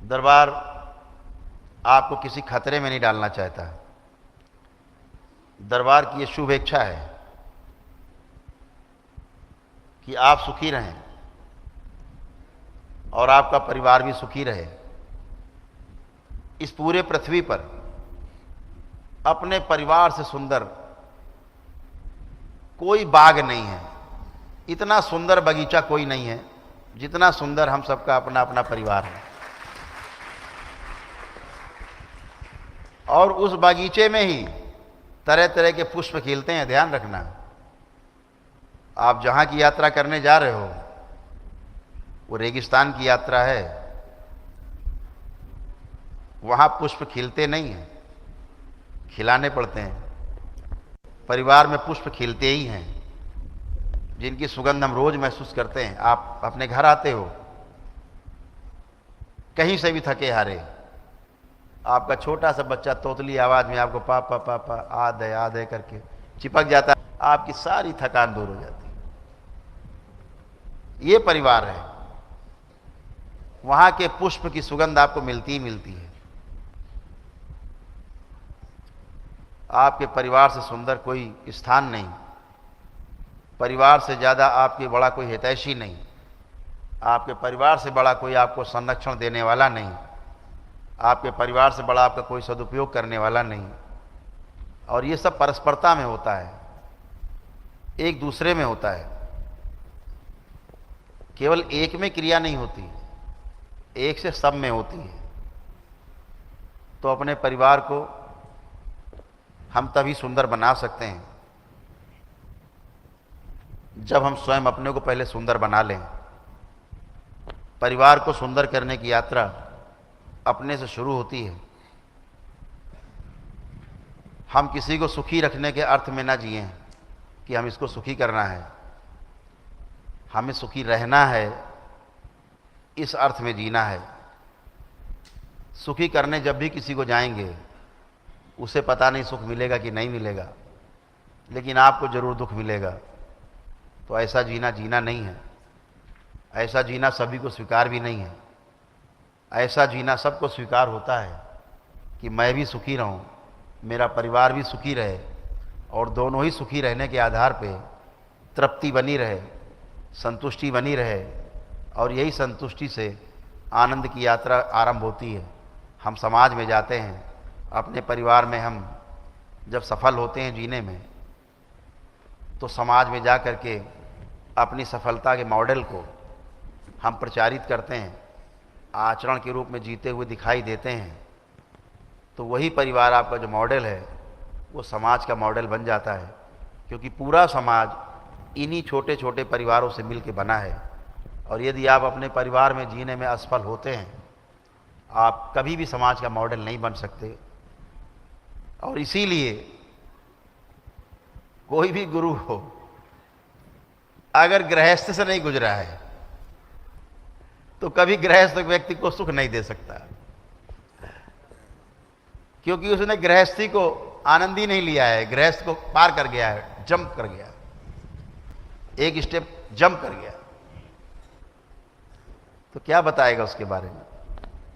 दरबार आपको किसी खतरे में नहीं डालना चाहता। दरबार की ये शुभ इच्छा है कि आप सुखी रहें और आपका परिवार भी सुखी रहे। इस पूरे पृथ्वी पर अपने परिवार से सुंदर कोई बाग नहीं है, इतना सुंदर बगीचा कोई नहीं है जितना सुंदर हम सबका अपना अपना परिवार है। और उस बगीचे में ही तरह तरह के पुष्प खिलते हैं। ध्यान रखना, आप जहां की यात्रा करने जा रहे हो वो रेगिस्तान की यात्रा है, वहां पुष्प खिलते नहीं हैं, खिलाने पड़ते हैं। परिवार में पुष्प खिलते ही हैं जिनकी सुगंध हम रोज महसूस करते हैं। आप अपने घर आते हो, कहीं से भी थके हारे, आपका छोटा सा बच्चा तोतली आवाज में आपको पापा पापा आधे करके चिपक जाता है, आपकी सारी थकान दूर हो जाती है। ये परिवार है, वहां के पुष्प की सुगंध आपको मिलती ही मिलती है। आपके परिवार से सुंदर कोई स्थान नहीं, परिवार से ज्यादा आपके बड़ा कोई हितैषी नहीं, आपके परिवार से बड़ा कोई आपको संरक्षण देने वाला नहीं, आपके परिवार से बड़ा आपका कोई सदुपयोग करने वाला नहीं। और ये सब परस्परता में होता है, एक दूसरे में होता है। केवल एक में क्रिया नहीं होती, एक से सब में होती है। तो अपने परिवार को हम तभी सुंदर बना सकते हैं जब हम स्वयं अपने को पहले सुंदर बना लें। परिवार को सुंदर करने की यात्रा अपने से शुरू होती है। हम किसी को सुखी रखने के अर्थ में ना जिए कि हम इसको सुखी करना है, हमें सुखी रहना है, इस अर्थ में जीना है। सुखी करने जब भी किसी को जाएंगे उसे पता नहीं सुख मिलेगा कि नहीं मिलेगा, लेकिन आपको जरूर दुख मिलेगा। तो ऐसा जीना जीना नहीं है, ऐसा जीना सभी को स्वीकार भी नहीं है। ऐसा जीना सबको स्वीकार होता है कि मैं भी सुखी रहूं, मेरा परिवार भी सुखी रहे, और दोनों ही सुखी रहने के आधार पे तृप्ति बनी रहे, संतुष्टि बनी रहे। और यही संतुष्टि से आनंद की यात्रा आरंभ होती है। हम समाज में जाते हैं, अपने परिवार में हम जब सफल होते हैं जीने में, तो समाज में जा कर के अपनी सफलता के मॉडल को हम प्रचारित करते हैं, आचरण के रूप में जीते हुए दिखाई देते हैं। तो वही परिवार आपका जो मॉडल है वो समाज का मॉडल बन जाता है, क्योंकि पूरा समाज इन्हीं छोटे छोटे परिवारों से मिल के बना है। और यदि आप अपने परिवार में जीने में असफल होते हैं, आप कभी भी समाज का मॉडल नहीं बन सकते। और इसीलिए कोई भी गुरु हो, अगर गृहस्थ से नहीं गुजरा है तो कभी गृहस्थ व्यक्ति को सुख नहीं दे सकता, क्योंकि उसने गृहस्थी को आनंद ही नहीं लिया है, गृहस्थ को पार कर गया है, जंप कर गया, एक स्टेप जंप कर गया, तो क्या बताएगा उसके बारे में।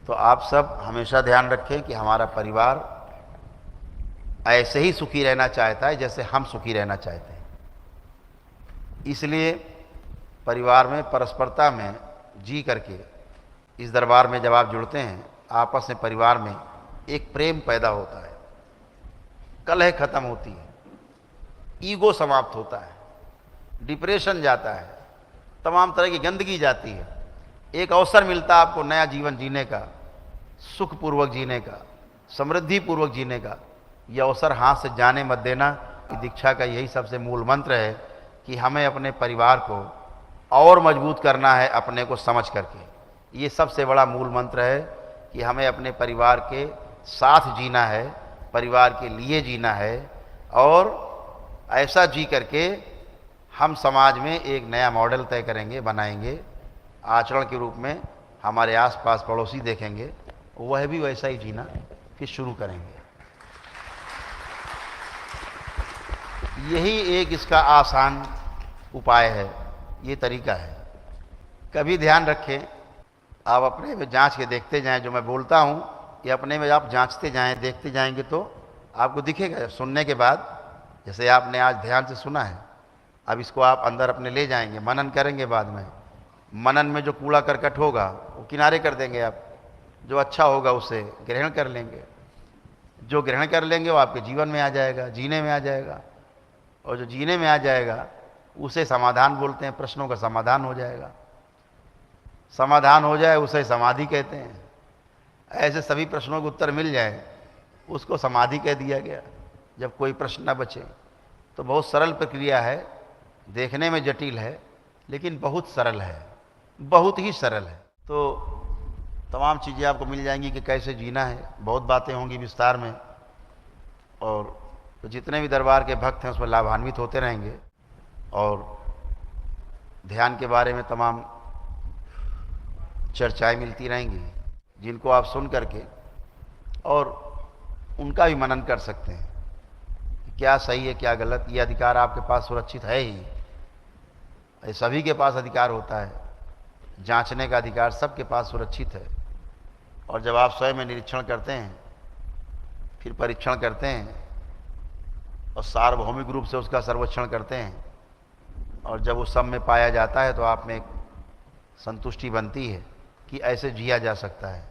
तो आप सब हमेशा ध्यान रखें कि हमारा परिवार ऐसे ही सुखी रहना चाहता है जैसे हम सुखी रहना चाहते हैं। इसलिए परिवार में परस्परता में जी करके इस दरबार में जब आप जुड़ते हैं, आपस में परिवार में एक प्रेम पैदा होता है, कलह खत्म होती है, ईगो समाप्त होता है, डिप्रेशन जाता है, तमाम तरह की गंदगी जाती है। एक अवसर मिलता है आपको नया जीवन जीने का, सुखपूर्वक जीने का, समृद्धि पूर्वक जीने का। यह अवसर हाथ से जाने मत देना। दीक्षा का यही सबसे मूल मंत्र है कि हमें अपने परिवार को और मजबूत करना है अपने को समझ करके। ये सबसे बड़ा मूल मंत्र है कि हमें अपने परिवार के साथ जीना है, परिवार के लिए जीना है, और ऐसा जी करके हम समाज में एक नया मॉडल तय करेंगे, बनाएंगे। आचरण के रूप में हमारे आसपास पड़ोसी देखेंगे, वह भी वैसा ही जीना फिर शुरू करेंगे। यही एक इसका आसान उपाय है, ये तरीका है। कभी ध्यान रखें आप अपने में जांच के देखते जाएं, जो मैं बोलता हूं ये अपने में आप जांचते जाएं, देखते जाएंगे तो आपको दिखेगा सुनने के बाद। जैसे आपने आज ध्यान से सुना है, अब इसको आप अंदर अपने ले जाएंगे, मनन करेंगे। बाद में मनन में जो कूड़ा करकट होगा वो किनारे कर देंगे आप, जो अच्छा होगा उसे ग्रहण कर लेंगे। जो ग्रहण कर लेंगे वो आपके जीवन में आ जाएगा, जीने में आ जाएगा। और जो जीने में आ जाएगा उसे समाधान बोलते हैं, प्रश्नों का समाधान हो जाएगा। समाधान हो जाए उसे समाधि कहते हैं। ऐसे सभी प्रश्नों के उत्तर मिल जाए उसको समाधि कह दिया गया, जब कोई प्रश्न न बचे। तो बहुत सरल प्रक्रिया है, देखने में जटिल है लेकिन बहुत सरल है, बहुत ही सरल है। तो तमाम चीज़ें आपको मिल जाएंगी कि कैसे जीना है, बहुत बातें होंगी विस्तार में। और तो जितने भी दरबार के भक्त हैं उसमें लाभान्वित होते रहेंगे। और ध्यान के बारे में तमाम चर्चाएं मिलती रहेंगी, जिनको आप सुन करके और उनका भी मनन कर सकते हैं कि क्या सही है क्या गलत। ये अधिकार आपके पास सुरक्षित है ही, ये सभी के पास अधिकार होता है, जांचने का अधिकार सबके पास सुरक्षित है। और जब आप स्वयं में निरीक्षण करते हैं, फिर परीक्षण करते हैं और सार्वभौमिक रूप से उसका सर्वेक्षण करते हैं, और जब उस सब में पाया जाता है तो आप में एक संतुष्टि बनती है कि ऐसे जिया जा सकता है।